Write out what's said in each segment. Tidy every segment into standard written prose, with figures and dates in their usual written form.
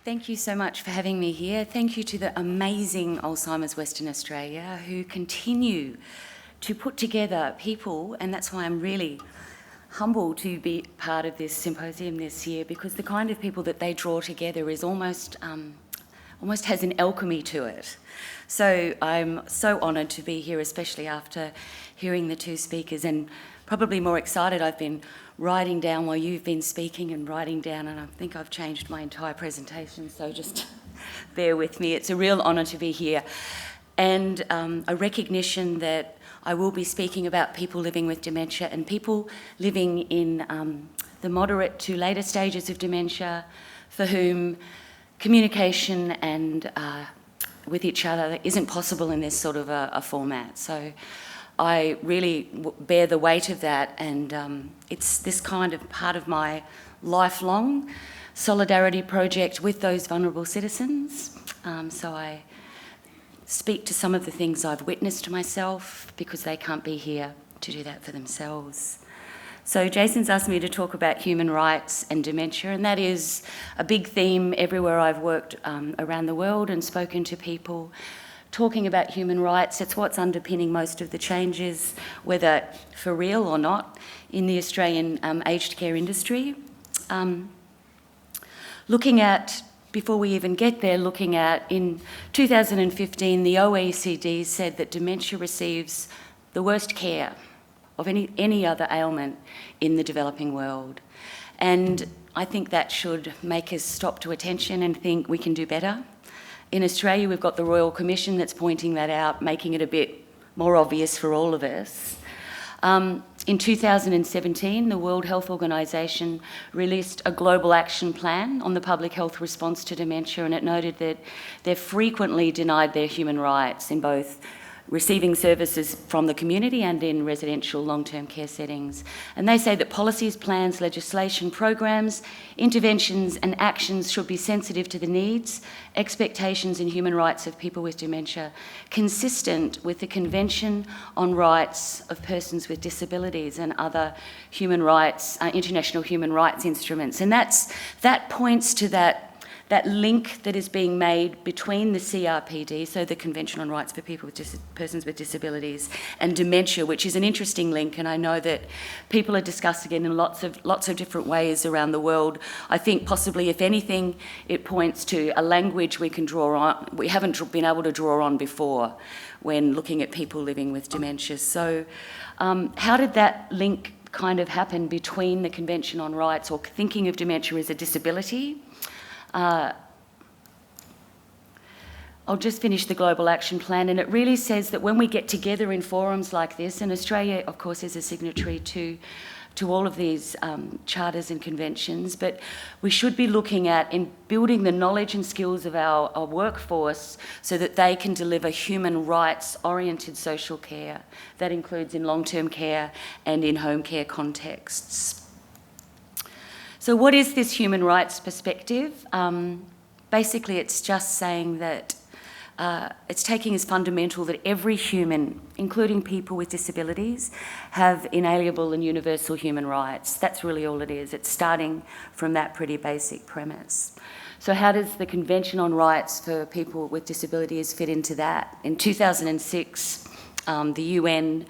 Thank you so much for having me here. Thank you to the amazing Alzheimer's Western Australia who continue to put together people, and that's why I'm really humbled to be part of this symposium this year, because the kind of people that they draw together is almost has an alchemy to it. So I'm so honoured to be here, especially after hearing the two speakers, and probably more excited. I've been writing down while you've been speaking and writing down, and I think I've changed my entire presentation, so just bear with me. It's a real honour to be here, and a recognition that I will be speaking about people living with dementia and people living in the moderate to later stages of dementia for whom communication and with each other isn't possible in this sort of a format. So I really bear the weight of that, and it's this kind of part of my lifelong solidarity project with those vulnerable citizens. So I speak to some of the things I've witnessed myself because they can't be here to do that for themselves. So Jason's asked me to talk about human rights and dementia, and that is a big theme everywhere I've worked around the world and spoken to people. Talking about human rights, it's what's underpinning most of the changes, whether for real or not, in the Australian aged care industry. Before we even get there, looking at, in 2015, the OECD said that dementia receives the worst care of any other ailment in the developing world. And I think that should make us stop to attention and think we can do better. In Australia, we've got the Royal Commission that's pointing that out, making it a bit more obvious for all of us. In 2017, the World Health Organization released a global action plan on the public health response to dementia, and it noted that they're frequently denied their human rights in both receiving services from the community and in residential long-term care settings. And they say that policies, plans, legislation, programs, interventions and actions should be sensitive to the needs, expectations and human rights of people with dementia, consistent with the Convention on Rights of Persons with Disabilities and other human rights, international human rights instruments. And that points to that link that is being made between the CRPD, so the Convention on Rights for People with Persons with Disabilities, and dementia, which is an interesting link, and I know that people are discussing it in lots of different ways around the world. I think possibly, if anything, it points to a language we can draw on, we haven't been able to draw on before when looking at people living with dementia. So how did that link kind of happen between the Convention on Rights, or thinking of dementia as a disability? I'll just finish the Global Action Plan, and it really says that when we get together in forums like this, and Australia, of course, is a signatory to all of these charters and conventions, but we should be looking at in building the knowledge and skills of our workforce so that they can deliver human rights-oriented social care. That includes in long-term care and in home care contexts. So what is this human rights perspective? Basically, it's just saying that it's taking as fundamental that every human, including people with disabilities, have inalienable and universal human rights. That's really all it is. It's starting from that pretty basic premise. So how does the Convention on Rights for People with Disabilities fit into that? In 2006, the UN,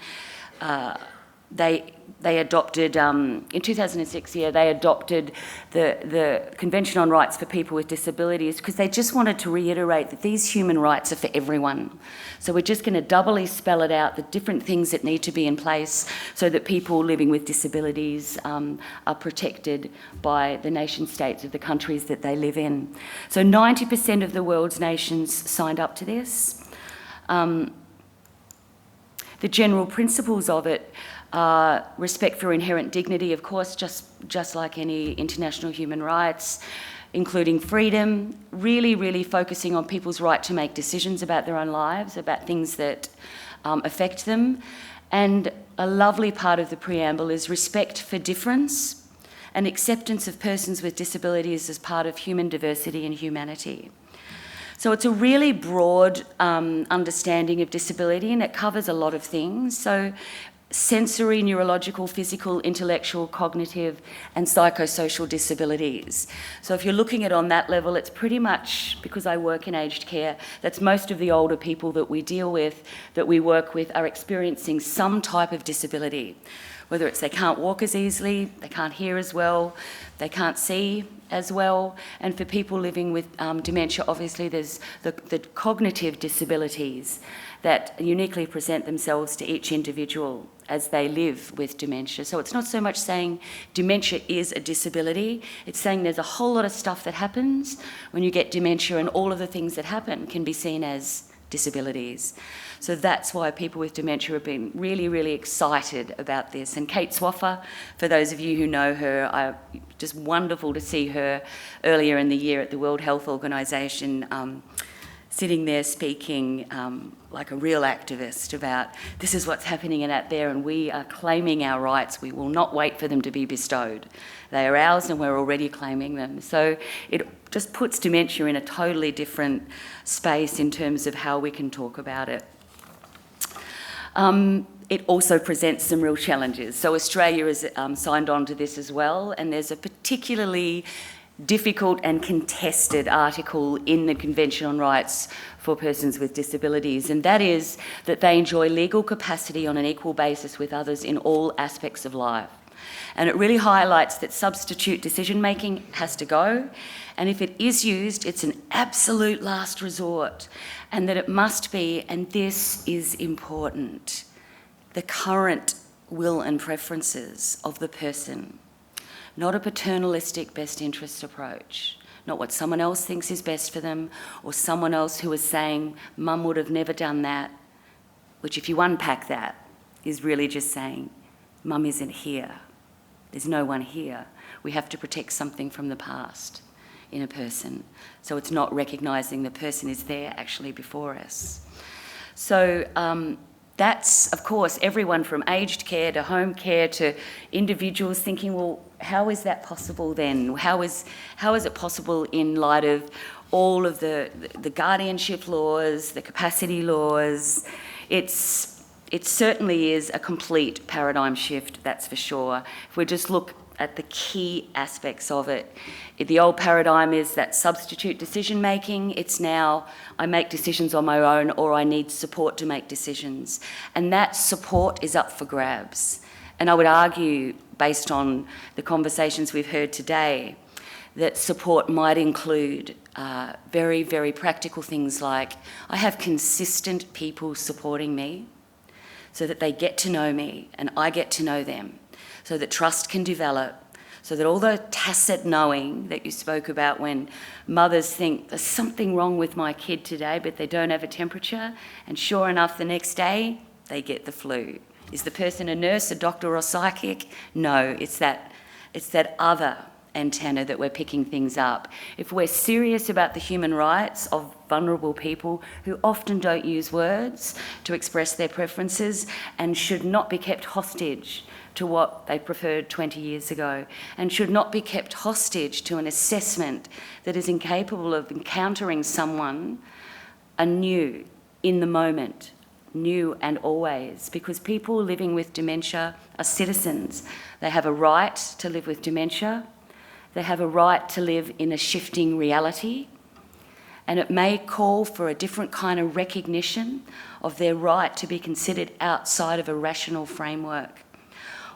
they adopted, in 2006, they adopted the Convention on Rights for People with Disabilities because they just wanted to reiterate that these human rights are for everyone. So we're just going to doubly spell it out, the different things that need to be in place so that people living with disabilities are protected by the nation states of the countries that they live in. So 90% of the world's nations signed up to this. The general principles of it, respect for inherent dignity, of course, just like any international human rights, including freedom, really focusing on people's right to make decisions about their own lives, about things that affect them. And a lovely part of the preamble is respect for difference and acceptance of persons with disabilities as part of human diversity and humanity. So it's a really broad understanding of disability, and it covers a lot of things. So sensory, neurological, physical, intellectual, cognitive, and psychosocial disabilities. So if you're looking at on that level, it's pretty much, because I work in aged care, that's most of the older people that we deal with, that we work with, are experiencing some type of disability. Whether it's they can't walk as easily, they can't hear as well, they can't see as well. And for people living with dementia, obviously there's the cognitive disabilities that uniquely present themselves to each individual as they live with dementia. So it's not so much saying dementia is a disability, it's saying there's a whole lot of stuff that happens when you get dementia, and all of the things that happen can be seen as disabilities. So that's why people with dementia have been really, really excited about this. And Kate Swaffer, for those of you who know her, just wonderful to see her earlier in the year at the World Health Organisation, sitting there speaking like a real activist about this is what's happening and out there, and we are claiming our rights. We will not wait for them to be bestowed. They are ours and we're already claiming them. So it just puts dementia in a totally different space in terms of how we can talk about it. It also presents some real challenges. So Australia has signed on to this as well, and there's a particularly difficult and contested article in the Convention on Rights for Persons with Disabilities, and that is that they enjoy legal capacity on an equal basis with others in all aspects of life. And it really highlights that substitute decision-making has to go, and if it is used, it's an absolute last resort, and that it must be, and this is important, the current will and preferences of the person. Not a paternalistic best interest approach, not what someone else thinks is best for them, or someone else who is saying, Mum would have never done that, which if you unpack that, is really just saying, Mum isn't here. There's no one here. We have to protect something from the past in a person. So it's not recognising the person is there actually before us. So that's, of course, everyone from aged care to home care to individuals thinking, well, how is that possible then? How is it possible in light of all of the guardianship laws, the capacity laws? It certainly is a complete paradigm shift, that's for sure. If we just look at the key aspects of it, the old paradigm is that substitute decision making. It's now I make decisions on my own, or I need support to make decisions. And that support is up for grabs. And I would argue, based on the conversations we've heard today, that support might include very, very practical things like I have consistent people supporting me so that they get to know me and I get to know them, so that trust can develop, so that all the tacit knowing that you spoke about when mothers think there's something wrong with my kid today but they don't have a temperature, and sure enough the next day they get the flu. Is the person a nurse, a doctor or psychic? No, it's that other antenna that we're picking things up. If we're serious about the human rights of vulnerable people who often don't use words to express their preferences and should not be kept hostage to what they preferred 20 years ago, and should not be kept hostage to an assessment that is incapable of encountering someone anew in the moment, new and always, because people living with dementia are citizens. They have a right to live with dementia. They have a right to live in a shifting reality, and it may call for a different kind of recognition of their right to be considered outside of a rational framework.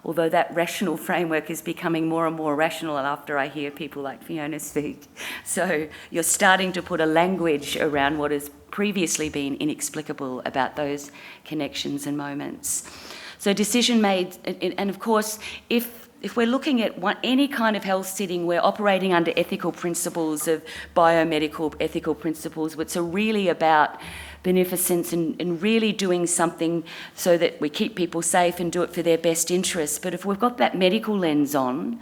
Although that rational framework is becoming more and more rational after I hear people like Fiona speak. So you're starting to put a language around what has previously been inexplicable about those connections and moments. So decision made, and of course, if we're looking at any kind of health setting, we're operating under ethical principles of biomedical ethical principles, which are really about beneficence and really doing something so that we keep people safe and do it for their best interests. But if we've got that medical lens on,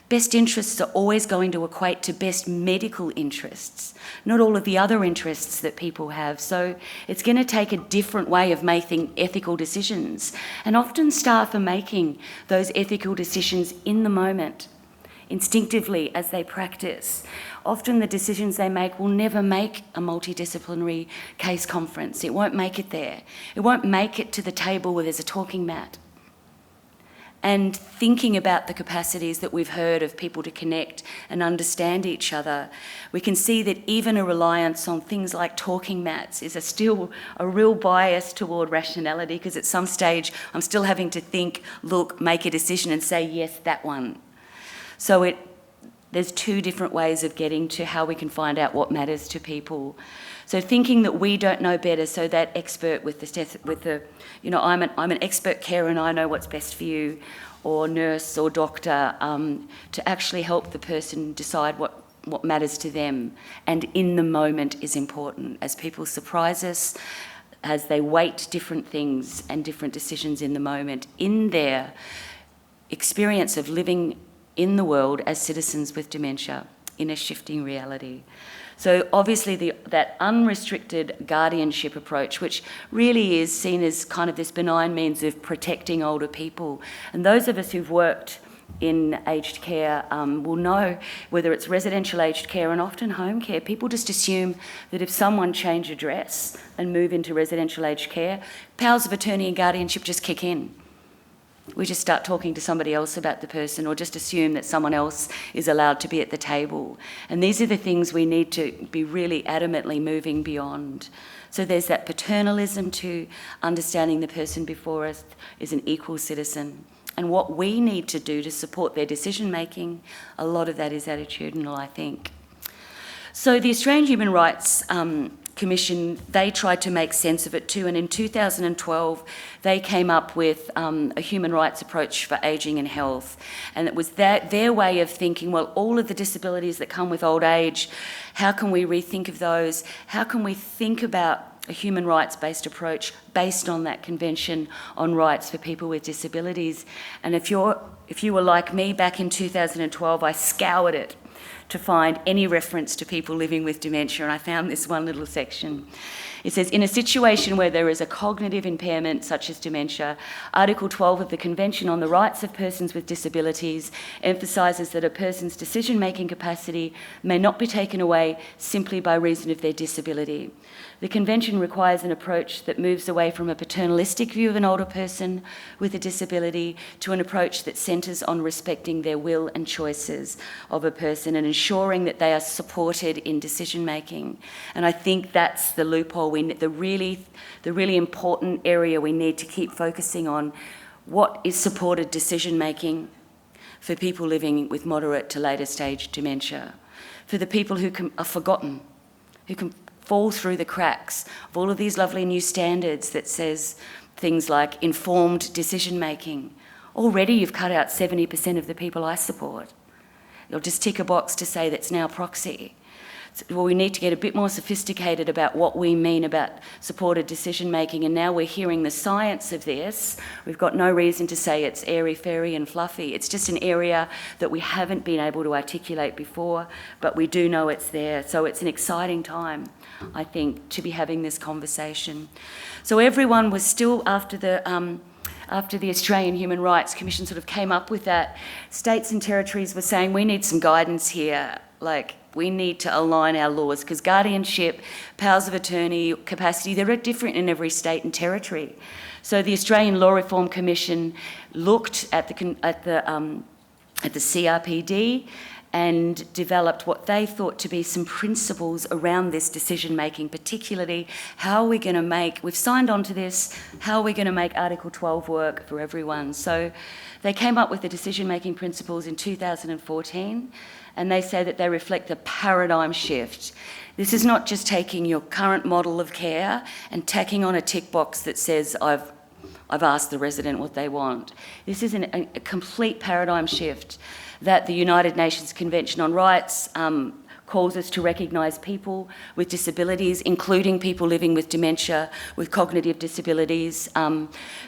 best interests are always going to equate to best medical interests, not all of the other interests that people have. So it's going to take a different way of making ethical decisions. And often staff are making those ethical decisions in the moment, instinctively as they practice. Often the decisions they make will never make a multidisciplinary case conference. It won't make it there. It won't make it to the table where there's a talking mat. and thinking about the capacities that we've heard of people to connect and understand each other, we can see that even a reliance on things like talking mats is still a real bias toward rationality, because at some stage I'm still having to think, look, make a decision and say, yes, that one. So there's two different ways of getting to how we can find out what matters to people. So thinking that we don't know better, so that expert I'm an expert carer and I know what's best for you, or nurse or doctor, to actually help the person decide what matters to them, and in the moment is important. As people surprise us, as they weight different things and different decisions in the moment, in their experience of living in the world as citizens with dementia in a shifting reality. So obviously that unrestricted guardianship approach, which really is seen as kind of this benign means of protecting older people. And those of us who've worked in aged care will know, whether it's residential aged care and often home care, people just assume that if someone change address and move into residential aged care, powers of attorney and guardianship just kick in. We just start talking to somebody else about the person, or just assume that someone else is allowed to be at the table. And these are the things we need to be really adamantly moving beyond. So there's that paternalism to understanding the person before us is an equal citizen. And what we need to do to support their decision making, a lot of that is attitudinal, I think. So the Australian Human Rights Commission, they tried to make sense of it too, and in 2012 they came up with a human rights approach for ageing and health, and it was their way of thinking, well, all of the disabilities that come with old age, how can we rethink of those? How can we think about a human rights-based approach based on that Convention on Rights for People with Disabilities? And if you were like me back in 2012, I scoured it to find any reference to people living with dementia, and I found this one little section. It says, in a situation where there is a cognitive impairment such as dementia, Article 12 of the Convention on the Rights of Persons with Disabilities emphasises that a person's decision-making capacity may not be taken away simply by reason of their disability. The Convention requires an approach that moves away from a paternalistic view of an older person with a disability to an approach that centres on respecting their will and choices of a person and ensuring that they are supported in decision-making. And I think that's the loophole, the really important area we need to keep focusing on. What is supported decision-making for people living with moderate to later stage dementia? For the people who are forgotten, who can fall through the cracks of all of these lovely new standards that says things like informed decision-making. Already you've cut out 70% of the people I support. You'll just tick a box to say that's now proxy. Well, we need to get a bit more sophisticated about what we mean about supported decision-making, and now we're hearing the science of this. We've got no reason to say it's airy-fairy and fluffy. It's just an area that we haven't been able to articulate before, but we do know it's there. So it's an exciting time, I think, to be having this conversation. So everyone was still, after the Australian Human Rights Commission sort of came up with that, states and territories were saying, we need some guidance here, like we need to align our laws, because guardianship, powers of attorney, capacity, they're different in every state and territory. So the Australian Law Reform Commission looked at the CRPD and developed what they thought to be some principles around this decision-making, particularly how are we going to we've signed on to this, how are we going to make Article 12 work for everyone? So they came up with the decision-making principles in 2014, and they say that they reflect a paradigm shift. This is not just taking your current model of care and tacking on a tick box that says, I've asked the resident what they want. This is a complete paradigm shift that the United Nations Convention on Rights calls us to recognise people with disabilities, including people living with dementia, with cognitive disabilities.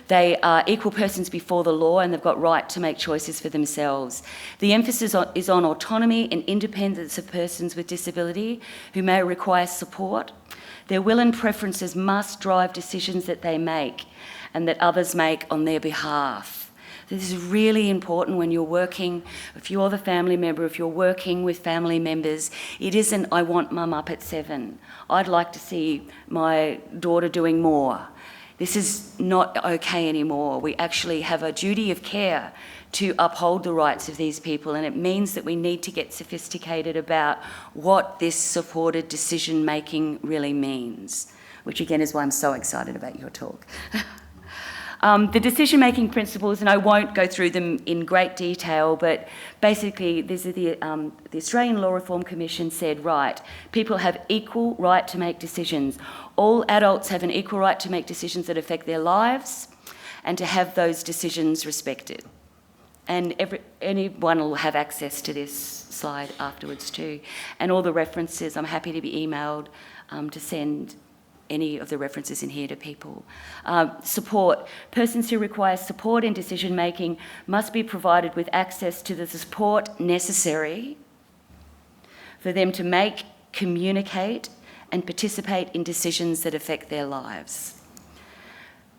They are equal persons before the law, and they've got right to make choices for themselves. The emphasis is on autonomy and independence of persons with disability who may require support. Their will and preferences must drive decisions that they make and that others make on their behalf. This is really important when you're working, if you're the family member, if you're working with family members. It isn't, I want mum up at 7. I'd like to see my daughter doing more. This is not okay anymore. We actually have a duty of care to uphold the rights of these people, and it means that we need to get sophisticated about what this supported decision-making really means, which again is why I'm so excited about your talk. The decision-making principles, and I won't go through them in great detail, but basically these are the Australian Law Reform Commission said, right, people have equal right to make decisions. All adults have an equal right to make decisions that affect their lives and to have those decisions respected. And anyone will have access to this slide afterwards too. And all the references, I'm happy to be emailed to send any of the references in here to people. Support. Persons who require support in decision-making must be provided with access to the support necessary for them to make, communicate, and participate in decisions that affect their lives.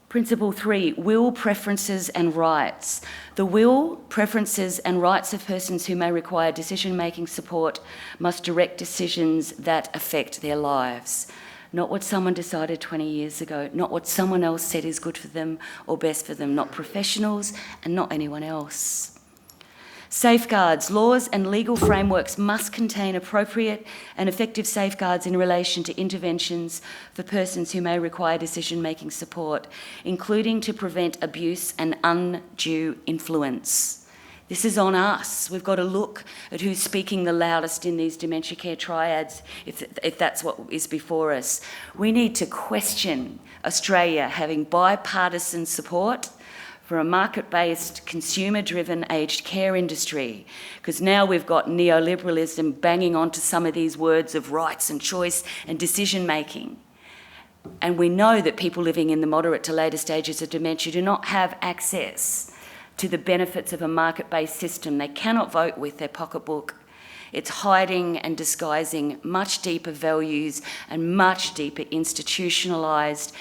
Principle 3, will, preferences and rights. The will, preferences and rights of persons who may require decision-making support must direct decisions that affect their lives. Not what someone decided 20 years ago, not what someone else said is good for them or best for them, not professionals and not anyone else. Safeguards. Laws and legal frameworks must contain appropriate and effective safeguards in relation to interventions for persons who may require decision-making support, including to prevent abuse and undue influence. This is on us. We've got to look at who's speaking the loudest in these dementia care triads, if that's what is before us. We need to question Australia having bipartisan support for a market-based, consumer-driven aged care industry, because now we've got neoliberalism banging onto some of these words of rights and choice and decision-making. And we know that people living in the moderate to later stages of dementia do not have access to the benefits of a market-based system. They cannot vote with their pocketbook. It's hiding and disguising much deeper values and much deeper institutionalised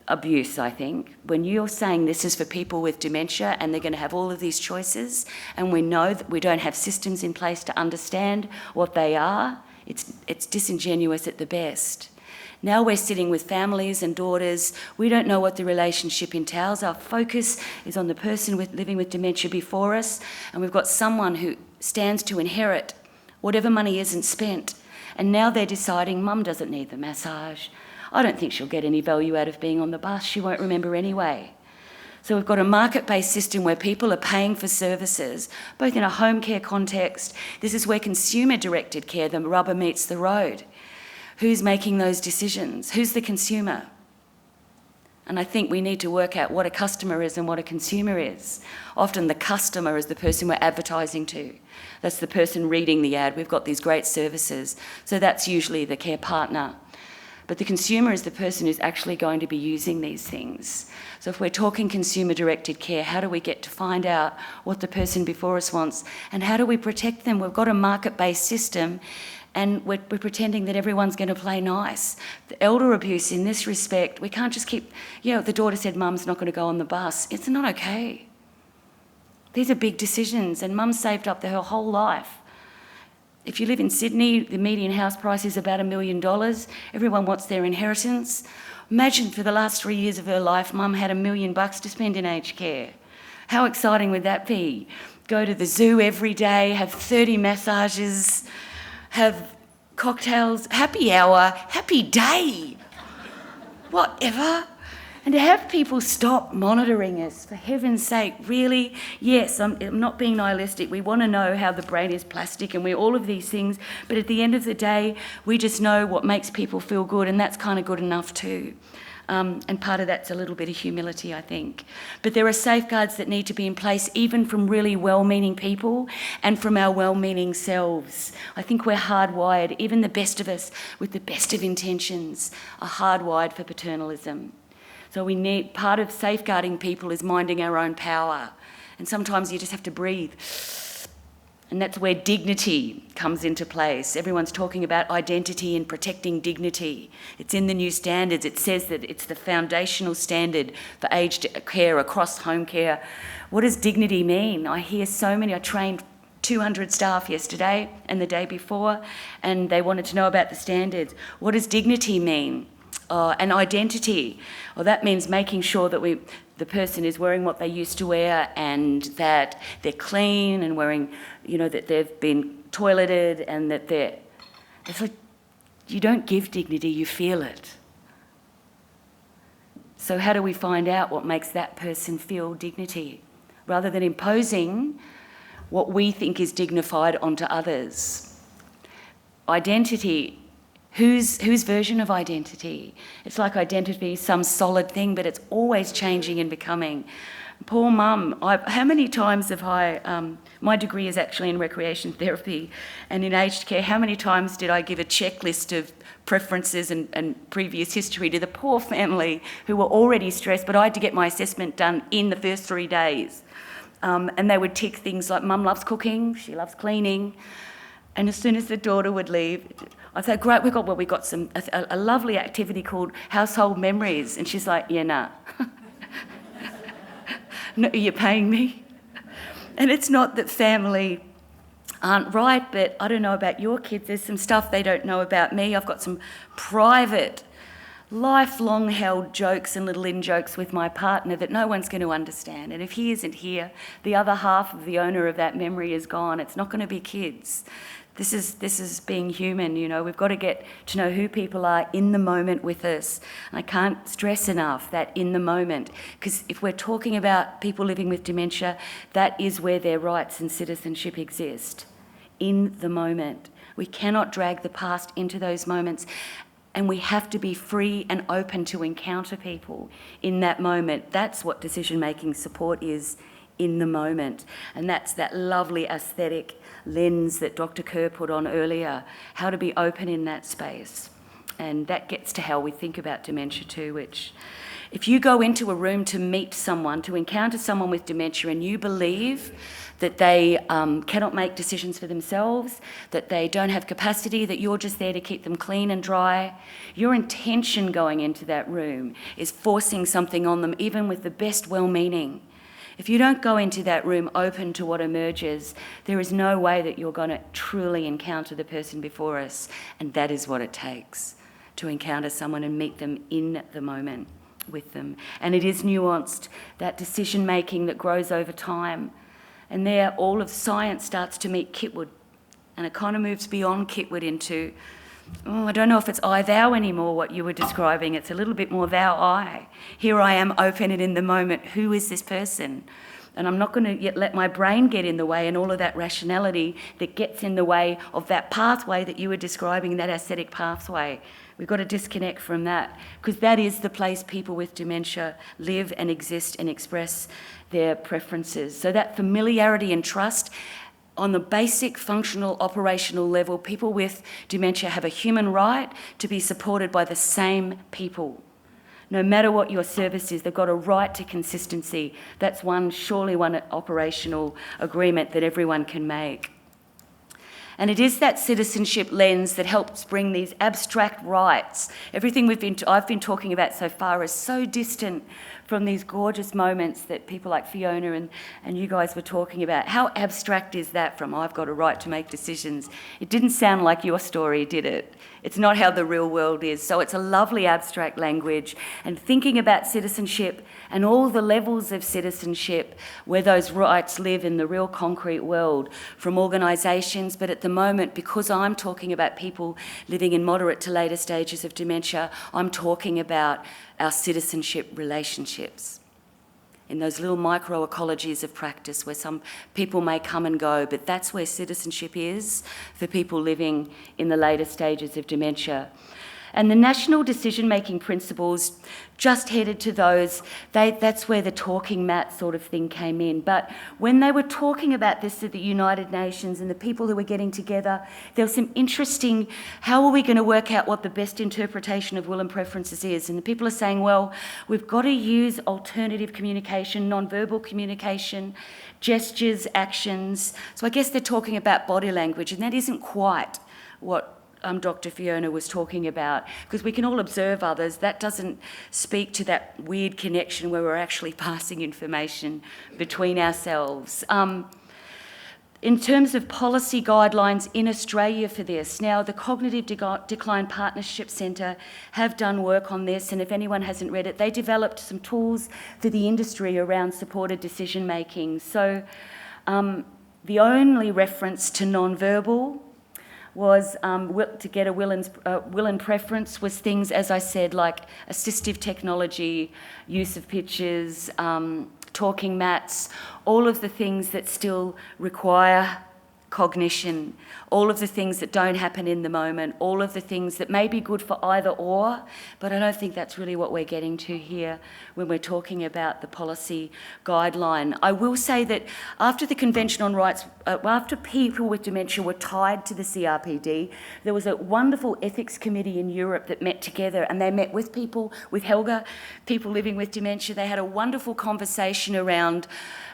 abuse, I think. When you're saying this is for people with dementia and they're going to have all of these choices, and we know that we don't have systems in place to understand what they are, it's disingenuous at the best. Now we're sitting with families and daughters. We don't know what the relationship entails. Our focus is on the person living with dementia before us, and we've got someone who stands to inherit whatever money isn't spent. And now they're deciding, Mum doesn't need the massage. I don't think she'll get any value out of being on the bus. She won't remember anyway. So we've got a market-based system where people are paying for services, both in a home care context. This is where consumer-directed care, the rubber meets the road. Who's making those decisions? Who's the consumer? And I think we need to work out what a customer is and what a consumer is. Often the customer is the person we're advertising to. That's the person reading the ad. We've got these great services. So that's usually the care partner. But the consumer is the person who's actually going to be using these things. So if we're talking consumer-directed care, how do we get to find out what the person before us wants? And how do we protect them? We've got a market-based system, and we're pretending that everyone's going to play nice. The elder abuse in this respect, we can't just keep, the daughter said Mum's not going to go on the bus. It's not okay. These are big decisions, and Mum saved up her whole life. If you live in Sydney, the median house price is about $1 million. Everyone wants their inheritance. Imagine for the last 3 years of her life, Mum had $1 million to spend in aged care. How exciting would that be? Go to the zoo every day, have 30 massages, have cocktails, happy hour, happy day, whatever. And to have people stop monitoring us, for heaven's sake, really? Yes, I'm not being nihilistic. We want to know how the brain is plastic and all of these things, but at the end of the day, we just know what makes people feel good, and that's kind of good enough too. And part of that's a little bit of humility, I think. But there are safeguards that need to be in place, even from really well-meaning people and from our well-meaning selves. I think we're hardwired, even the best of us with the best of intentions are hardwired for paternalism. So part of safeguarding people is minding our own power. And sometimes you just have to breathe. And that's where dignity comes into place. Everyone's talking about identity and protecting dignity. It's in the new standards. It says that it's the foundational standard for aged care across home care. What does dignity mean? I trained 200 staff yesterday and the day before, and they wanted to know about the standards. What does dignity mean? And identity. Well, that means making sure that the person is wearing what they used to wear and that they're clean and wearing, that they've been toileted and that it's like, you don't give dignity, you feel it. So how do we find out what makes that person feel dignity? Rather than imposing what we think is dignified onto others. Identity. Whose version of identity? It's like identity is some solid thing, but it's always changing and becoming. Poor mum, how many times have my degree is actually in recreation therapy and in aged care, how many times did I give a checklist of preferences and previous history to the poor family who were already stressed, but I had to get my assessment done in the first 3 days. And they would tick things like, Mum loves cooking, she loves cleaning. And as soon as the daughter would leave, I'd say, great, we got a lovely activity called Household Memories. And she's like, yeah, nah. No, you're paying me? And it's not that family aren't right, but I don't know about your kids. There's some stuff they don't know about me. I've got some private, lifelong held jokes and little in-jokes with my partner that no one's going to understand. And if he isn't here, the other half of the owner of that memory is gone. It's not going to be kids. This is being human, We've got to get to know who people are in the moment with us. And I can't stress enough that in the moment, because if we're talking about people living with dementia, that is where their rights and citizenship exist, in the moment. We cannot drag the past into those moments, and we have to be free and open to encounter people in that moment. That's what decision-making support is, in the moment. And that's that lovely aesthetic lens that Dr. Kerr put on earlier, how to be open in that space. And that gets to how we think about dementia too, which if you go into a room to meet someone, to encounter someone with dementia, and you believe that they cannot make decisions for themselves, that they don't have capacity, that you're just there to keep them clean and dry, your intention going into that room is forcing something on them, even with the best well-meaning. If you don't go into that room open to what emerges, there is no way that you're going to truly encounter the person before us. And that is what it takes, to encounter someone and meet them in the moment with them. And it is nuanced, that decision-making that grows over time. And there, all of science starts to meet kitwood. And it kind of moves beyond kitwood into, I don't know if it's I, thou anymore, what you were describing. It's a little bit more thou, I. Here I am, open and in the moment. Who is this person? And I'm not going to yet let my brain get in the way and all of that rationality that gets in the way of that pathway that you were describing, that aesthetic pathway. We've got to disconnect from that, because that is the place people with dementia live and exist and express their preferences. So that familiarity and trust, on the basic functional operational level, people with dementia have a human right to be supported by the same people. No matter what your service is, they've got a right to consistency. That's surely one operational agreement that everyone can make. And it is that citizenship lens that helps bring these abstract rights. Everything I've been talking about so far is so distant from these gorgeous moments that people like Fiona and you guys were talking about. How abstract is that from, I've got a right to make decisions? It didn't sound like your story, did it? It's not how the real world is. So it's a lovely abstract language. And thinking about citizenship and all the levels of citizenship where those rights live in the real concrete world, from organisations, but at the moment, because I'm talking about people living in moderate to later stages of dementia, I'm talking about our citizenship relationships in those little microecologies of practice where some people may come and go, but that's where citizenship is for people living in the later stages of dementia. And the National Decisionmaking Principles just headed to those. That's where the talking mat sort of thing came in. But when they were talking about this at the United Nations and the people who were getting together, there was some interesting, how are we going to work out what the best interpretation of will and preferences is? And the people are saying, well, we've got to use alternative communication, non-verbal communication, gestures, actions. So I guess they're talking about body language, and that isn't quite what Dr. Fiona was talking about, because we can all observe others. That doesn't speak to that weird connection where we're actually passing information between ourselves. in terms of policy guidelines in Australia for this. Now, the Cognitive Decline Partnership Centre have done work on this, and if anyone hasn't read it, they developed some tools for the industry around supported decision making. So the only reference to non-verbal was to get a will and preference was things, as I said, like assistive technology, use of pictures, talking mats, all of the things that still require cognition, all of the things that don't happen in the moment, all of the things that may be good for either or, but I don't think that's really what we're getting to here when we're talking about the policy guideline. I will say that after the Convention on Rights, after people with dementia were tied to the CRPD, there was a wonderful ethics committee in Europe that met together, and they met with people, with Helga, people living with dementia. They had a wonderful conversation around,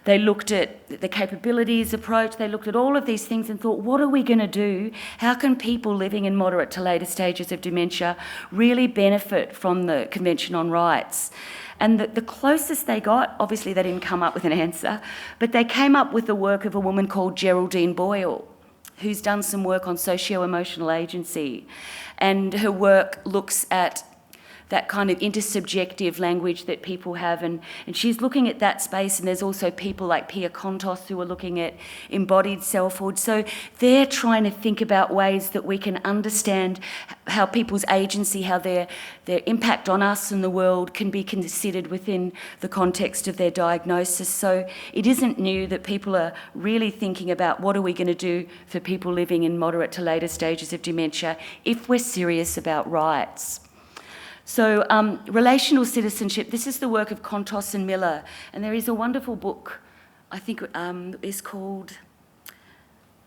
they looked at the capabilities approach, they looked at all of these things and thought, what are we going to do? How can people living in moderate to later stages of dementia really benefit from the Convention on Rights? And the closest they got, obviously they didn't come up with an answer, but they came up with the work of a woman called Geraldine Boyle, who's done some work on socio-emotional agency. And her work looks at that kind of intersubjective language that people have, and she's looking at that space, and there's also people like Pia Kontos who are looking at embodied selfhood. So they're trying to think about ways that we can understand how people's agency, how their impact on us and the world can be considered within the context of their diagnosis. So it isn't new that people are really thinking about what are we going to do for people living in moderate to later stages of dementia if we're serious about rights. So relational citizenship, this is the work of Kontos and Miller, and there is a wonderful book, I think it's called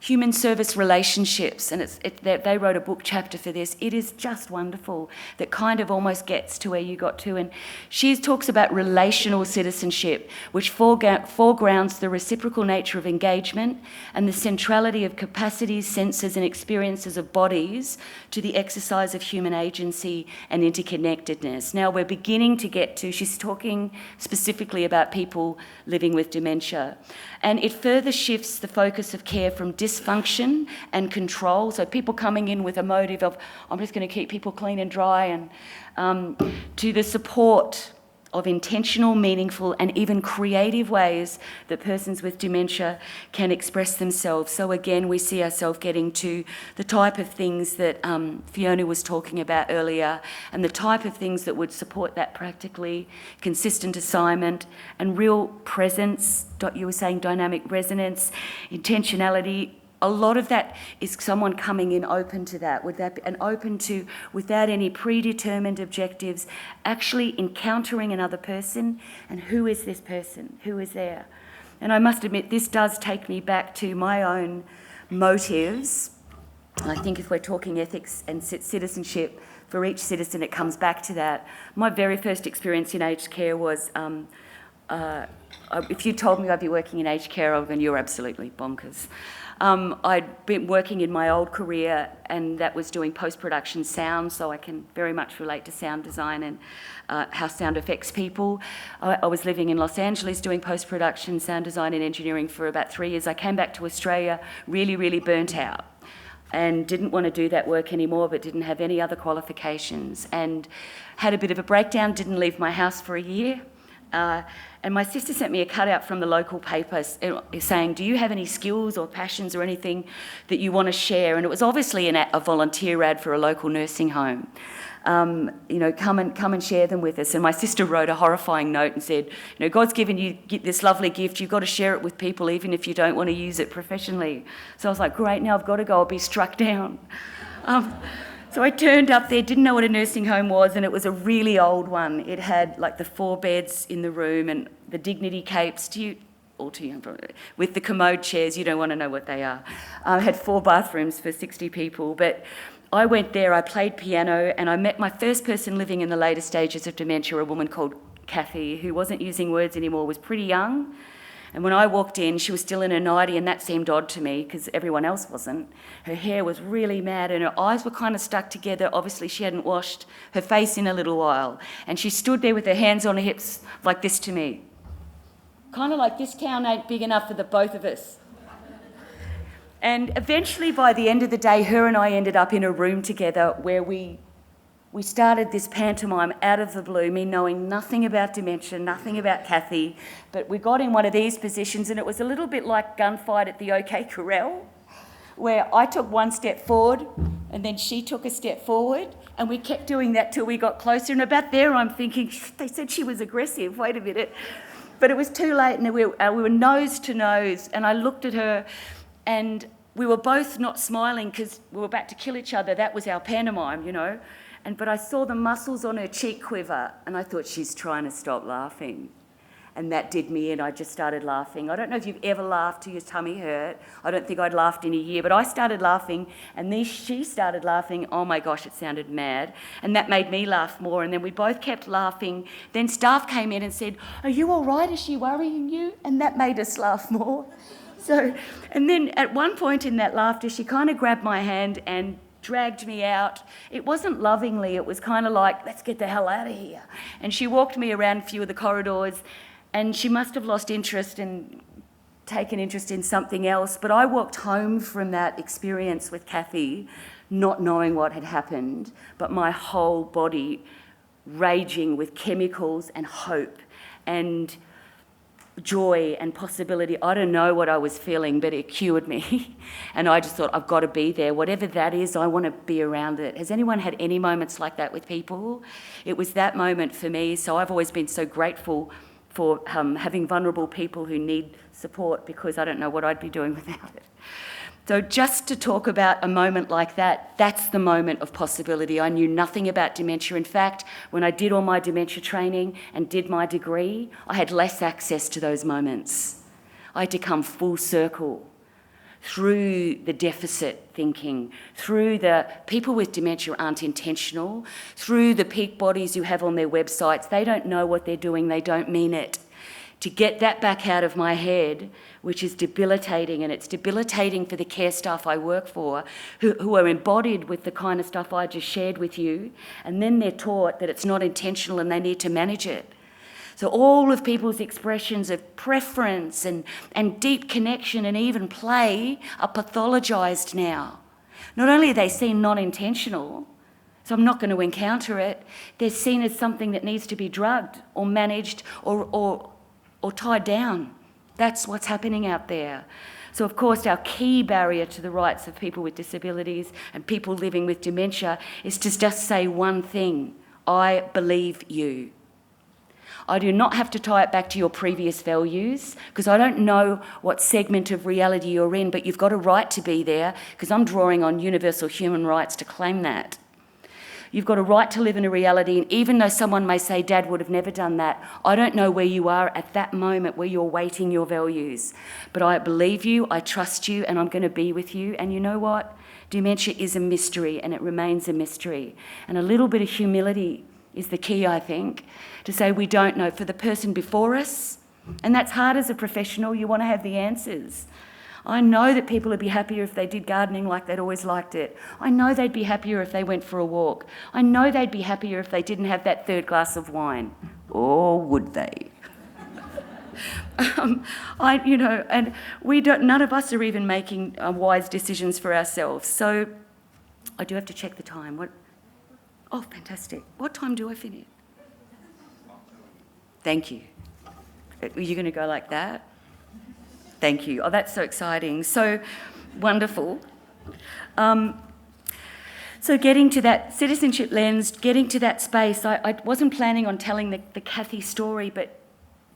Human Service Relationships, and they wrote a book chapter for this. It is just wonderful, that kind of almost gets to where you got to, and she talks about relational citizenship, which foregrounds the reciprocal nature of engagement and the centrality of capacities, senses and experiences of bodies to the exercise of human agency and interconnectedness. Now we're beginning to get to, she's talking specifically about people living with dementia, and it further shifts the focus of care from dysfunction and control, so people coming in with a motive of, I'm just going to keep people clean and dry, and to the support of intentional, meaningful and even creative ways that persons with dementia can express themselves. So again, we see ourselves getting to the type of things that Fiona was talking about earlier, and the type of things that would support that practically, consistent assignment and real presence, you were saying dynamic resonance, intentionality. A lot of that is someone coming in open to that, and open to, without any predetermined objectives, actually encountering another person, and who is this person, who is there. And I must admit, this does take me back to my own motives. I think if we're talking ethics and citizenship, for each citizen it comes back to that. My very first experience in aged care was, if you told me I'd be working in aged care, I would have gone, you're absolutely bonkers. I'd been working in my old career, and that was doing post-production sound, so I can very much relate to sound design and how sound affects people. I was living in Los Angeles doing post-production sound design and engineering for about 3 years. I came back to Australia really, really burnt out and didn't want to do that work anymore, but didn't have any other qualifications, and had a bit of a breakdown, didn't leave my house for a year. And my sister sent me a cutout from the local paper saying, do you have any skills or passions or anything that you want to share? And it was obviously a volunteer ad for a local nursing home. Come and share them with us. And my sister wrote a horrifying note and said, God's given you this lovely gift, you've got to share it with people even if you don't want to use it professionally. So I was like, great, now I've got to go, I'll be struck down. So I turned up there, didn't know what a nursing home was, and it was a really old one. It had like the 4 beds in the room and the dignity capes, all too young, with the commode chairs, you don't want to know what they are. Had 4 bathrooms for 60 people, but I went there, I played piano, and I met my first person living in the later stages of dementia, a woman called Kathy, who wasn't using words anymore, was pretty young. And when I walked in, she was still in her nightie, and that seemed odd to me because everyone else wasn't. Her hair was really mad and her eyes were kind of stuck together. Obviously, she hadn't washed her face in a little while. And she stood there with her hands on her hips like this to me. Kind of like, this town ain't big enough for the both of us. And eventually, by the end of the day, her and I ended up in a room together where we started this pantomime out of the blue, me knowing nothing about dementia, nothing about Kathy, but we got in one of these positions, and it was a little bit like gunfight at the OK Corral, where I took one step forward and then she took a step forward, and we kept doing that till we got closer. And about there I'm thinking, they said she was aggressive, wait a minute. But it was too late, and we were nose to nose, and I looked at her and we were both not smiling because we were about to kill each other. That was our pantomime, you know. But I saw the muscles on her cheek quiver, and I thought, she's trying to stop laughing. And that did me in. I just started laughing. I don't know if you've ever laughed till your tummy hurt. I don't think I'd laughed in a year, but I started laughing, and then she started laughing. Oh my gosh, it sounded mad. And that made me laugh more, and then we both kept laughing. Then staff came in and said, "Are you all right? Is she worrying you?" And that made us laugh more. So, and then at one point in that laughter, she kind of grabbed my hand and dragged me out. It wasn't lovingly, it was kind of like, let's get the hell out of here. And she walked me around a few of the corridors, and she must have lost interest and taken interest in something else. But I walked home from that experience with Kathy, not knowing what had happened, but my whole body raging with chemicals and hope and joy and possibility. I don't know what I was feeling, but it cured me. And I just thought, I've got to be there. Whatever that is, I want to be around it. Has anyone had any moments like that with people? It was that moment for me. So I've always been so grateful for having vulnerable people who need support, because I don't know what I'd be doing without it. So just to talk about a moment like that, that's the moment of possibility. I knew nothing about dementia. In fact, when I did all my dementia training and did my degree, I had less access to those moments. I had to come full circle through the deficit thinking, through the people with dementia aren't intentional, through the peak bodies you have on their websites. They don't know what they're doing, they don't mean it. To get that back out of my head, which is debilitating, and it's debilitating for the care staff I work for, who are embodied with the kind of stuff I just shared with you, and then they're taught that it's not intentional and they need to manage it. So all of people's expressions of preference and deep connection and even play are pathologised now. Not only are they seen non-intentional, so I'm not going to encounter it, they're seen as something that needs to be drugged or managed or tied down. That's what's happening out there. So of course our key barrier to the rights of people with disabilities and people living with dementia is to just say one thing: I believe you. I do not have to tie it back to your previous values, because I don't know what segment of reality you're in, but you've got a right to be there, because I'm drawing on universal human rights to claim that. You've got a right to live in a reality, and even though someone may say, Dad would have never done that, I don't know where you are at that moment where you're weighting your values. But I believe you, I trust you, and I'm going to be with you. And you know what? Dementia is a mystery, and it remains a mystery. And a little bit of humility is the key, I think, to say we don't know. For the person before us, and that's hard as a professional, you want to have the answers. I know that people would be happier if they did gardening like they'd always liked it. I know they'd be happier if they went for a walk. I know they'd be happier if they didn't have that third glass of wine. Or would they? And we don't. None of us are even making wise decisions for ourselves. So I do have to check the time. Oh, fantastic. What time do I finish? Thank you. Are you going to go like that? Thank you. Oh, that's so exciting. So wonderful. So getting to that citizenship lens, getting to that space, I wasn't planning on telling the Kathy story, but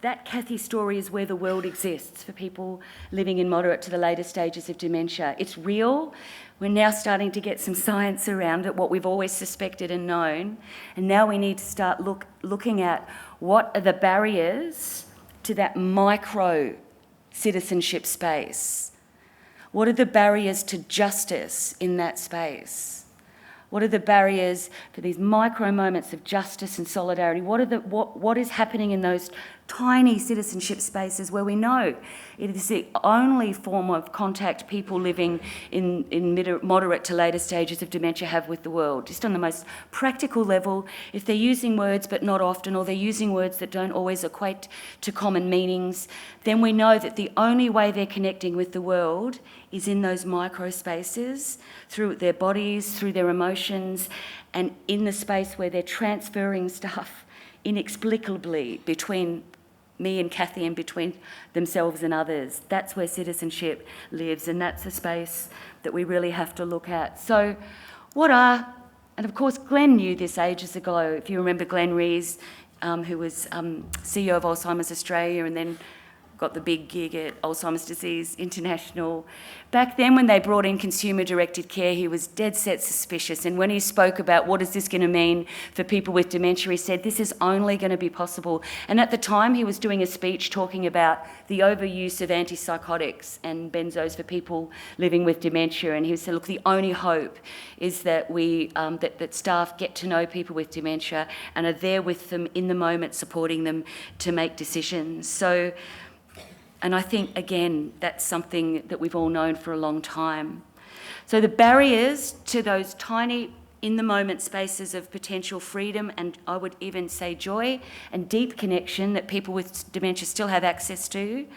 that Kathy story is where the world exists for people living in moderate to the later stages of dementia. It's real. We're now starting to get some science around it, what we've always suspected and known. And now we need to start looking at what are the barriers to that micro citizenship space. What are the barriers to justice in that space? What are the barriers for these micro moments of justice and solidarity? What is happening in those tiny citizenship spaces where we know it is the only form of contact people living in moderate to later stages of dementia have with the world. Just on the most practical level, if they're using words but not often, or they're using words that don't always equate to common meanings, then we know that the only way they're connecting with the world is in those micro spaces, through their bodies, through their emotions, and in the space where they're transferring stuff inexplicably between me and Kathy and between themselves and others. That's where citizenship lives, and that's a space that we really have to look at. So and of course Glenn knew this ages ago, if you remember Glenn Rees, who was CEO of Alzheimer's Australia and then got the big gig at Alzheimer's Disease International. Back then when they brought in consumer-directed care, he was dead set suspicious, and when he spoke about what is this going to mean for people with dementia, he said this is only going to be possible. And at the time he was doing a speech talking about the overuse of antipsychotics and benzos for people living with dementia, and he said, look, the only hope is that that staff get to know people with dementia and are there with them in the moment, supporting them to make decisions. And I think, again, that's something that we've all known for a long time. So the barriers to those tiny, in-the-moment spaces of potential freedom, and I would even say joy and deep connection that people with dementia still have access to,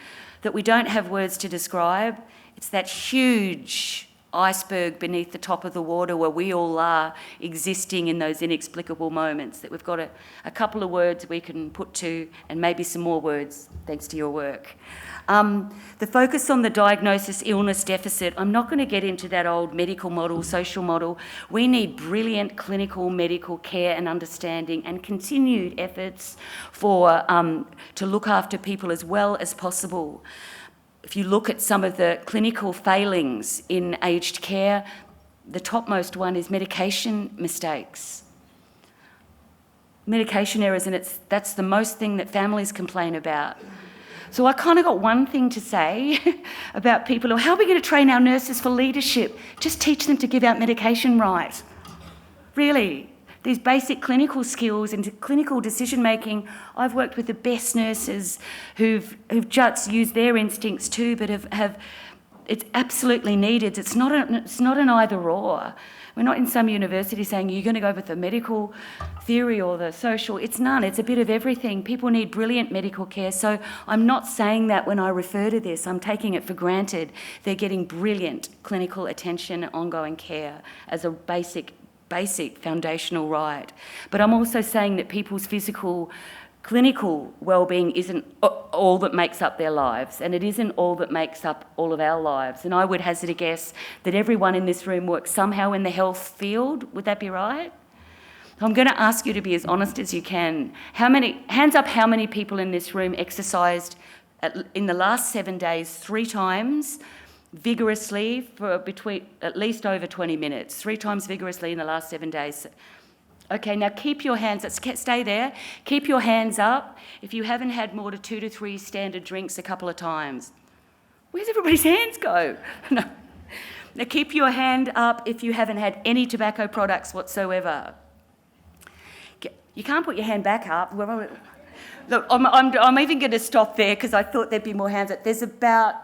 that we don't have words to describe, it's that huge iceberg beneath the top of the water where we all are existing in those inexplicable moments, that we've got a couple of words we can put to, and maybe some more words, thanks to your work. The focus on the diagnosis, illness, deficit, I'm not going to get into that old medical model, social model. We need brilliant clinical medical care and understanding and continued efforts to look after people as well as possible. If you look at some of the clinical failings in aged care, the topmost one is medication mistakes. Medication errors, and that's the most thing that families complain about. So I kind of got one thing to say about people. How are we going to train our nurses for leadership? Just teach them to give out medication right. Really, these basic clinical skills and clinical decision-making. I've worked with the best nurses who've just used their instincts too, but have it's absolutely needed. It's not an either-or. We're not in some university saying you're going to go with the medical theory or the social. It's none. It's a bit of everything. People need brilliant medical care. So I'm not saying that when I refer to this. I'm taking it for granted. They're getting brilliant clinical attention and ongoing care as a basic foundational right. But I'm also saying that people's physical, clinical well-being isn't all that makes up their lives, and it isn't all that makes up all of our lives. And I would hazard a guess that everyone in this room works somehow in the health field. Would that be right? I'm going to ask you to be as honest as you can. Hands up, how many people in this room exercised in the last 7 days 3 times vigorously for between at least over 20 minutes, 3 times vigorously in the last 7 days? Okay, now keep your hands up. Stay there. Keep your hands up if you haven't had more than 2 to 3 standard drinks a couple of times. Where's everybody's hands go? No. Now keep your hand up if you haven't had any tobacco products whatsoever. You can't put your hand back up. Look, I'm even going to stop there because I thought there'd be more hands up. There's about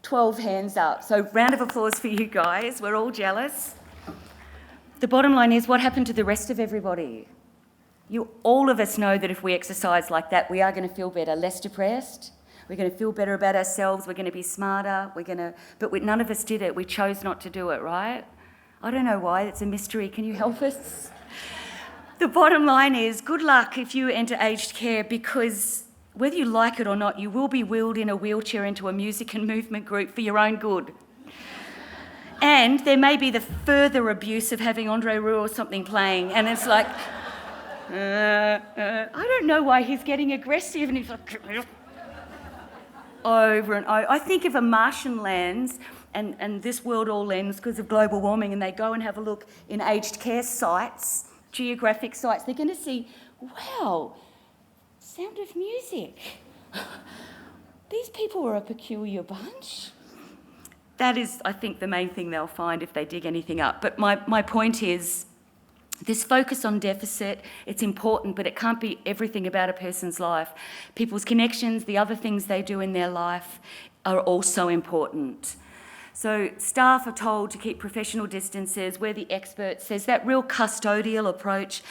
12 hands up. So round of applause for you guys. We're all jealous. The bottom line is, what happened to the rest of everybody? All of us know that if we exercise like that, we are going to feel better, less depressed. We're going to feel better about ourselves. We're going to be smarter. But none of us did it. We chose not to do it, right? I don't know why. It's a mystery. Can you help us? The bottom line is, good luck if you enter aged care, because whether you like it or not, you will be wheeled in a wheelchair into a music and movement group for your own good. And there may be the further abuse of having Andre Rieu or something playing, and it's like, I don't know why he's getting aggressive, and he's like, over and over. I think if a Martian lands, and this world all ends because of global warming, and they go and have a look in aged care sites, geographic sites, they're going to see, wow, Sound of Music. These people were a peculiar bunch. That is, I think, the main thing they'll find if they dig anything up. But my point is, This focus on deficit, it's important, but it can't be everything about a person's life. People's connections, the other things they do in their life are also important. So staff are told to keep professional distances. We're the experts. There's that real custodial approach,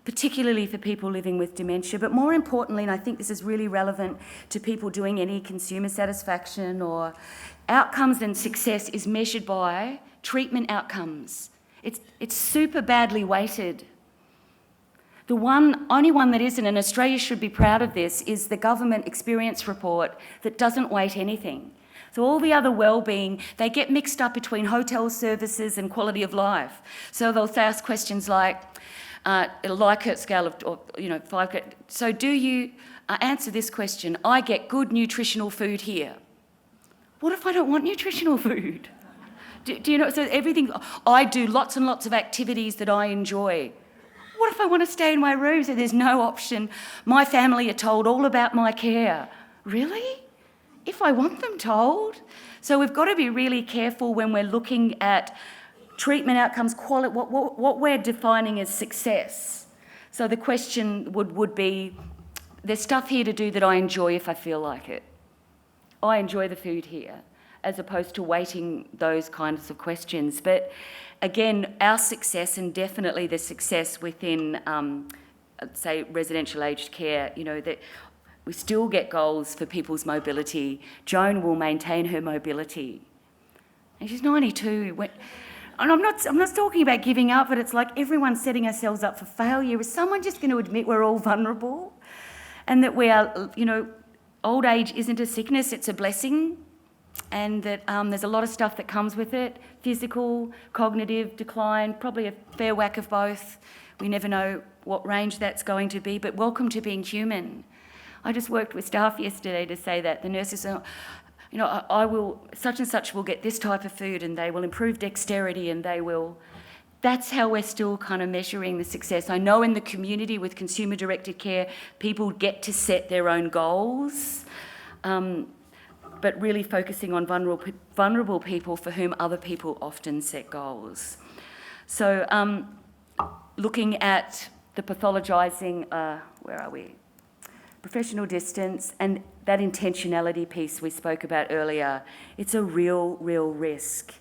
particularly for people living with dementia. But more importantly, and I think this is really relevant to people doing any consumer satisfaction or outcomes, and success is measured by treatment outcomes. It's super badly weighted. The only one that isn't, and Australia should be proud of this, is the government experience report that doesn't weight anything. So all the other wellbeing, they get mixed up between hotel services and quality of life. So they'll ask questions like, a Likert scale of 5. So do you answer this question? I get good nutritional food here. What if I don't want nutritional food? Do you know? So everything, I do lots and lots of activities that I enjoy. What if I want to stay in my room? So there's no option. My family are told all about my care. Really? If I want them told? So we've got to be really careful when we're looking at treatment outcomes, what we're defining as success. So the question would be, there's stuff here to do that I enjoy if I feel like it. I enjoy the food here, as opposed to weighting those kinds of questions. But again, our success, and definitely the success within, say, residential aged care, that we still get goals for people's mobility. Joan will maintain her mobility. And she's 92. And I'm not talking about giving up, but it's like everyone's setting ourselves up for failure. Is someone just going to admit we're all vulnerable? And that we are, old age isn't a sickness, it's a blessing. And that there's a lot of stuff that comes with it, physical, cognitive decline, probably a fair whack of both. We never know what range that's going to be, but welcome to being human. I just worked with staff yesterday to say that the nurses are, I will, such and such will get this type of food and they will improve dexterity and they will, that's how we're still kind of measuring the success. I know in the community with consumer-directed care, people get to set their own goals, but really focusing on vulnerable people for whom other people often set goals. So looking at the pathologizing, where are we? Professional distance and that intentionality piece we spoke about earlier, it's a real risk.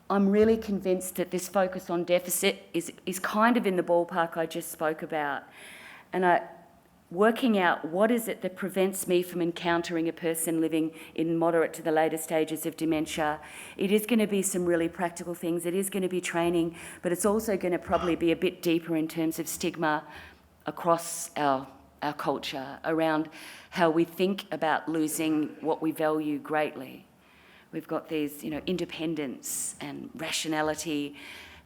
I'm really convinced that this focus on deficit is kind of in the ballpark I just spoke about. And working out what is it that prevents me from encountering a person living in moderate to the later stages of dementia. It is going to be some really practical things. It is going to be training, but it's also going to probably be a bit deeper in terms of stigma across our culture around how we think about losing what we value greatly. We've got these, independence and rationality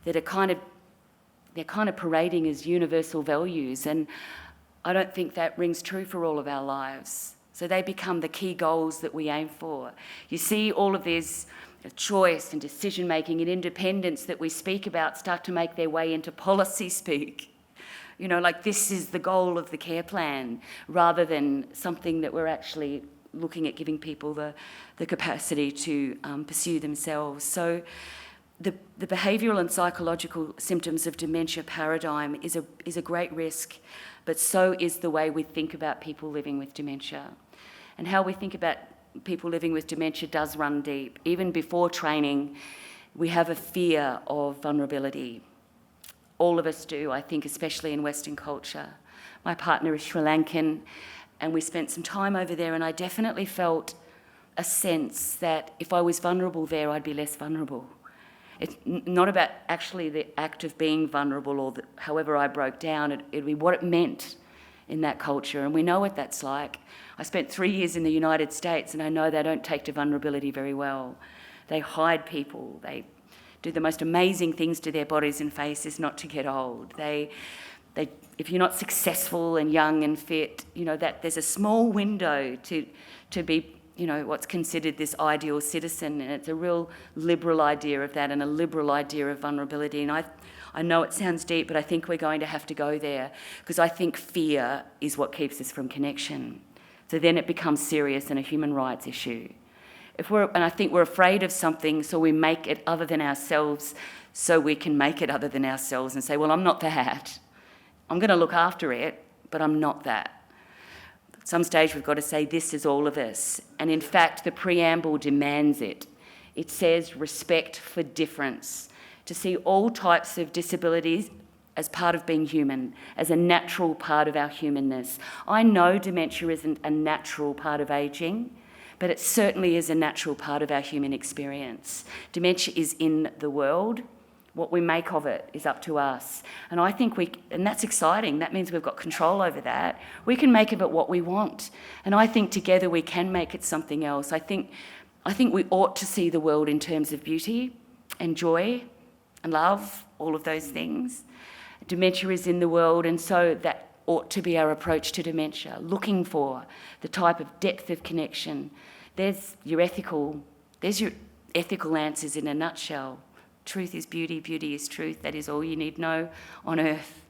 that are they're kind of parading as universal values, and I don't think that rings true for all of our lives. So they become the key goals that we aim for. You see all of these choice and decision-making and independence that we speak about start to make their way into policy speak. Like this is the goal of the care plan, rather than something that we're actually looking at giving people the capacity to pursue themselves. So the behavioural and psychological symptoms of dementia paradigm is a great risk, but so is the way we think about people living with dementia. And how we think about people living with dementia does run deep. Even before training, we have a fear of vulnerability. All of us do, I think, especially in Western culture. My partner is Sri Lankan, and we spent some time over there, and I definitely felt a sense that if I was vulnerable there, I'd be less vulnerable. It's not about actually the act of being vulnerable or however I broke down, it'd be what it meant in that culture, and we know what that's like. I spent 3 years in the United States, and I know they don't take to vulnerability very well. They hide people, they do the most amazing things to their bodies and faces not to get old. They, if you're not successful and young and fit, that there's a small window to be, what's considered this ideal citizen, and it's a real liberal idea of that and a liberal idea of vulnerability. And I know it sounds deep, but I think we're going to have to go there because I think fear is what keeps us from connection. So then it becomes serious and a human rights issue. And I think we're afraid of something, so we make it other than ourselves, so we can make it other than ourselves and say, well, I'm not that. I'm going to look after it, but I'm not that. At some stage we've got to say, this is all of us. And in fact, the preamble demands it. It says respect for difference, to see all types of disabilities as part of being human, as a natural part of our humanness. I know dementia isn't a natural part of ageing, but it certainly is a natural part of our human experience. Dementia is in the world. What we make of it is up to us. And I think and that's exciting. That means we've got control over that. We can make of it what we want. And I think together we can make it something else. I think we ought to see the world in terms of beauty and joy and love, all of those things. Dementia is in the world, and so that ought to be our approach to dementia, looking for the type of depth of connection. There's your ethical answers in a nutshell. Truth is beauty, beauty is truth. That is all you need know on earth.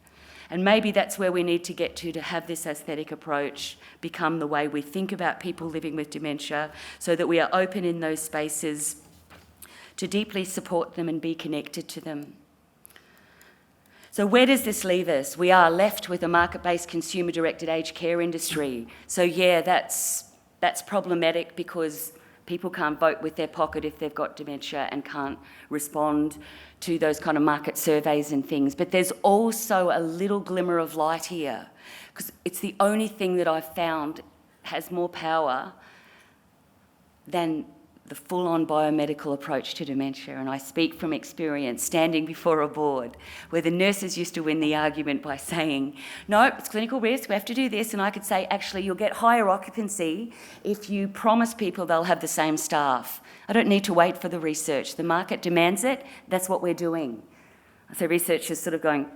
And maybe that's where we need to get to have this aesthetic approach become the way we think about people living with dementia, so that we are open in those spaces to deeply support them and be connected to them. So where does this leave us? We are left with a market-based, consumer-directed aged care industry. So yeah, that's problematic, because people can't vote with their pocket if they've got dementia and can't respond to those kind of market surveys and things. But there's also a little glimmer of light here, because it's the only thing that I've found has more power than the full-on biomedical approach to dementia. And I speak from experience, standing before a board where the nurses used to win the argument by saying, no, it's clinical risk, we have to do this. And I could say, actually, you'll get higher occupancy if you promise people they'll have the same staff. I don't need to wait for the research. The market demands it. That's what we're doing. So research is sort of going,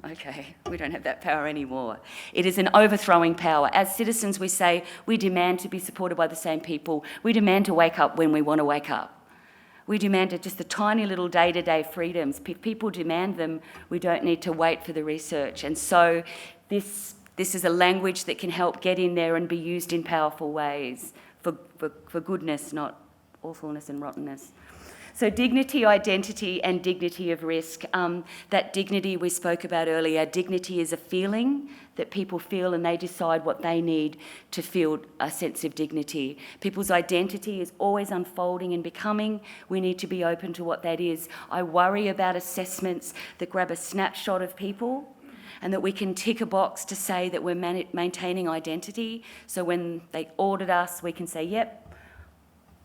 okay, we don't have that power anymore. It is an overthrowing power. As citizens, we say we demand to be supported by the same people. We demand to wake up when we want to wake up. We demand just the tiny little day-to-day freedoms. If people demand them, we don't need to wait for the research. And so this is a language that can help get in there and be used in powerful ways for goodness, not awfulness and rottenness. So dignity, identity, and dignity of risk. That dignity we spoke about earlier, dignity is a feeling that people feel, and they decide what they need to feel a sense of dignity. People's identity is always unfolding and becoming. We need to be open to what that is. I worry about assessments that grab a snapshot of people and that we can tick a box to say that we're maintaining identity. So when they audit us, we can say, yep,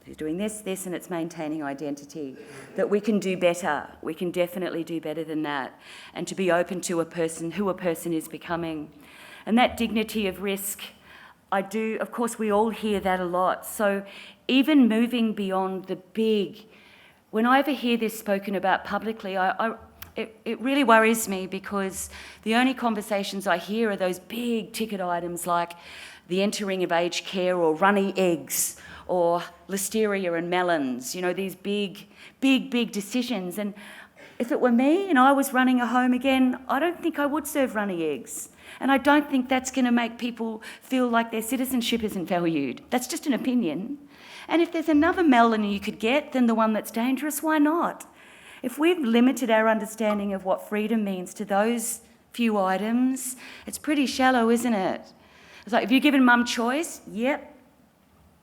it's doing this, and it's maintaining identity. That we can do better. We can definitely do better than that. And to be open to who a person is becoming. And that dignity of risk, of course, we all hear that a lot. So even moving beyond the big, when I ever hear this spoken about publicly, it really worries me, because the only conversations I hear are those big ticket items like the entering of aged care, or runny eggs, or listeria and melons, these big decisions. And if it were me and I was running a home again, I don't think I would serve runny eggs. And I don't think that's going to make people feel like their citizenship isn't valued. That's just an opinion. And if there's another melon you could get than the one that's dangerous, why not? If we've limited our understanding of what freedom means to those few items, it's pretty shallow, isn't it? It's like, if you're given mum choice, yep.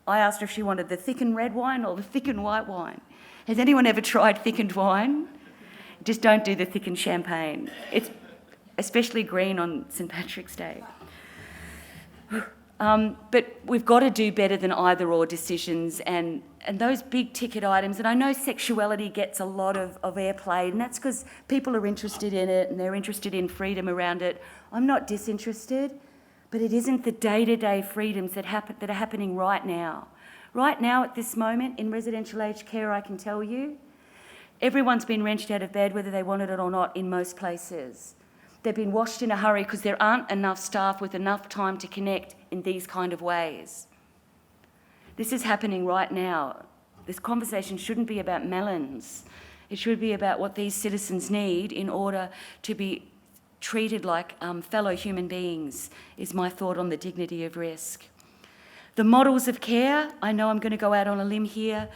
I asked her if she wanted the thickened red wine or the thickened white wine. Has anyone ever tried thickened wine? Just don't do the thickened champagne. It's especially green on St. Patrick's Day. But we've got to do better than either or decisions, and those big ticket items. And I know sexuality gets a lot of airplay, and that's because people are interested in it and they're interested in freedom around it. I'm not disinterested. But it isn't the day-to-day freedoms that are happening right now. Right now, at this moment, in residential aged care, I can tell you, everyone's been wrenched out of bed, whether they wanted it or not, in most places. They've been washed in a hurry because there aren't enough staff with enough time to connect in these kind of ways. This is happening right now. This conversation shouldn't be about melons. It should be about what these citizens need in order to be treated like fellow human beings, is my thought on the dignity of risk. The models of care, I know I'm going to go out on a limb here,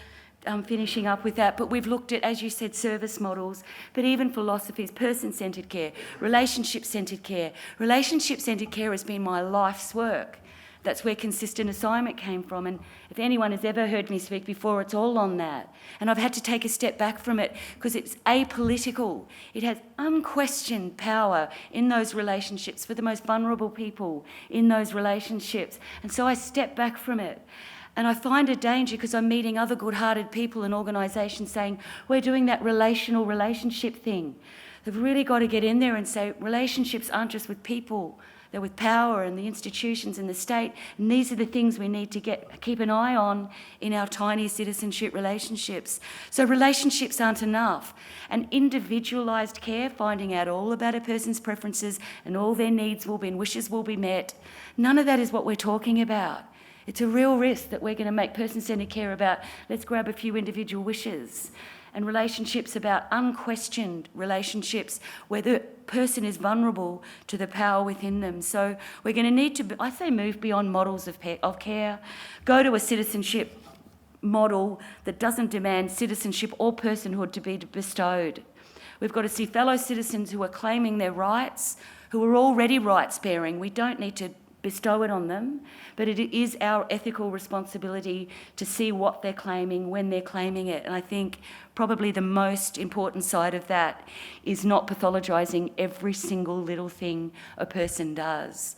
finishing up with that, but we've looked at, as you said, service models, but even philosophies, person-centred care, relationship-centred care. Relationship-centred care has been my life's work. That's where consistent assignment came from, and if anyone has ever heard me speak before, it's all on that. And I've had to take a step back from it because it's apolitical. It has unquestioned power in those relationships for the most vulnerable people in those relationships. And so I step back from it. And I find a danger because I'm meeting other good-hearted people and organisations saying, we're doing that relationship thing. They've really got to get in there and say, relationships aren't just with people, they're with power and the institutions and the state. And these are the things we need to keep an eye on in our tiny citizenship relationships. So relationships aren't enough. And individualised care, finding out all about a person's preferences and all their needs and wishes will be met, none of that is what we're talking about. It's a real risk that we're going to make person-centred care about, let's grab a few individual wishes, and relationships about unquestioned relationships where the person is vulnerable to the power within them. So we're going to need to, I say, move beyond models of care, go to a citizenship model that doesn't demand citizenship or personhood to be bestowed. We've got to see fellow citizens who are claiming their rights, who are already rights-bearing. We don't need to bestow it on them, but it is our ethical responsibility to see what they're claiming when they're claiming it. And I think probably the most important side of that is not pathologizing every single little thing a person does.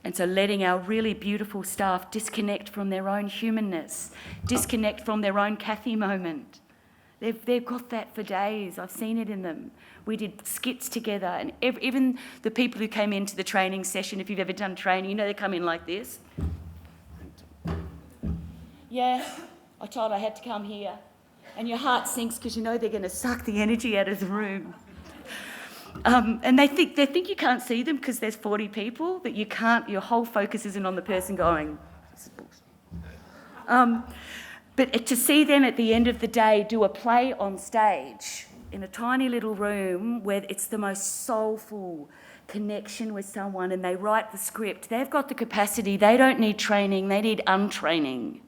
And so letting our really beautiful staff disconnect from their own humanness, disconnect from their own Kathy moment. They've got that for days. I've seen it in them. We did skits together, and even the people who came into the training session, if you've ever done training, you know they come in like this. Yeah, I told I had to come here. And your heart sinks because you know they're going to suck the energy out of the room. And they think you can't see them because there's 40 people, that you can't, your whole focus isn't on the person going, this is bullshit. But to see them at the end of the day do a play on stage in a tiny little room where it's the most soulful connection with someone and they write the script, they've got the capacity, they don't need training, they need untraining.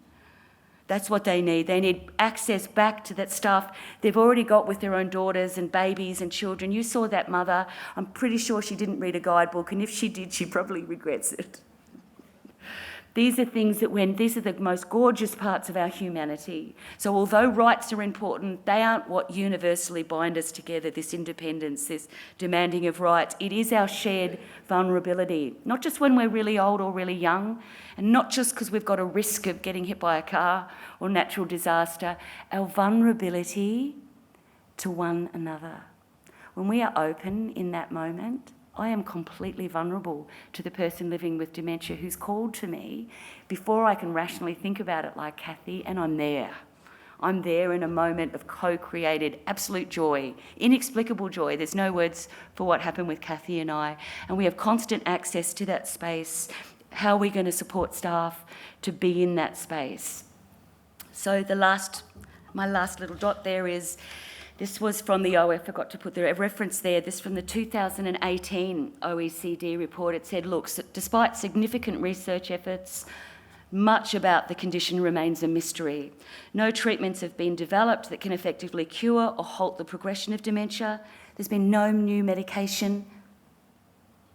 That's what they need. They need access back to that stuff they've already got with their own daughters and babies and children. You saw that mother. I'm pretty sure she didn't read a guidebook, and if she did, she probably regrets it. These are things these are the most gorgeous parts of our humanity. So although rights are important, they aren't what universally bind us together, this independence, this demanding of rights. It is our shared vulnerability, not just when we're really old or really young, and not just because we've got a risk of getting hit by a car or natural disaster, our vulnerability to one another. When we are open in that moment, I am completely vulnerable to the person living with dementia who's called to me before I can rationally think about it like Kathy, and I'm there. I'm there in a moment of co-created absolute joy, inexplicable joy. There's no words for what happened with Kathy and I, and we have constant access to that space. How are we going to support staff to be in that space? So my last little dot there is, this was from the I forgot to put the reference there, this from the 2018 OECD report. It said, look, despite significant research efforts, much about the condition remains a mystery. No treatments have been developed that can effectively cure or halt the progression of dementia. There's been no new medication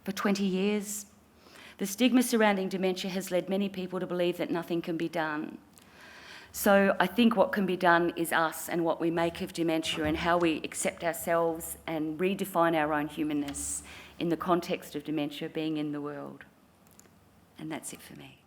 for 20 years. The stigma surrounding dementia has led many people to believe that nothing can be done. So I think what can be done is us and what we make of dementia and how we accept ourselves and redefine our own humanness in the context of dementia being in the world. And that's it for me.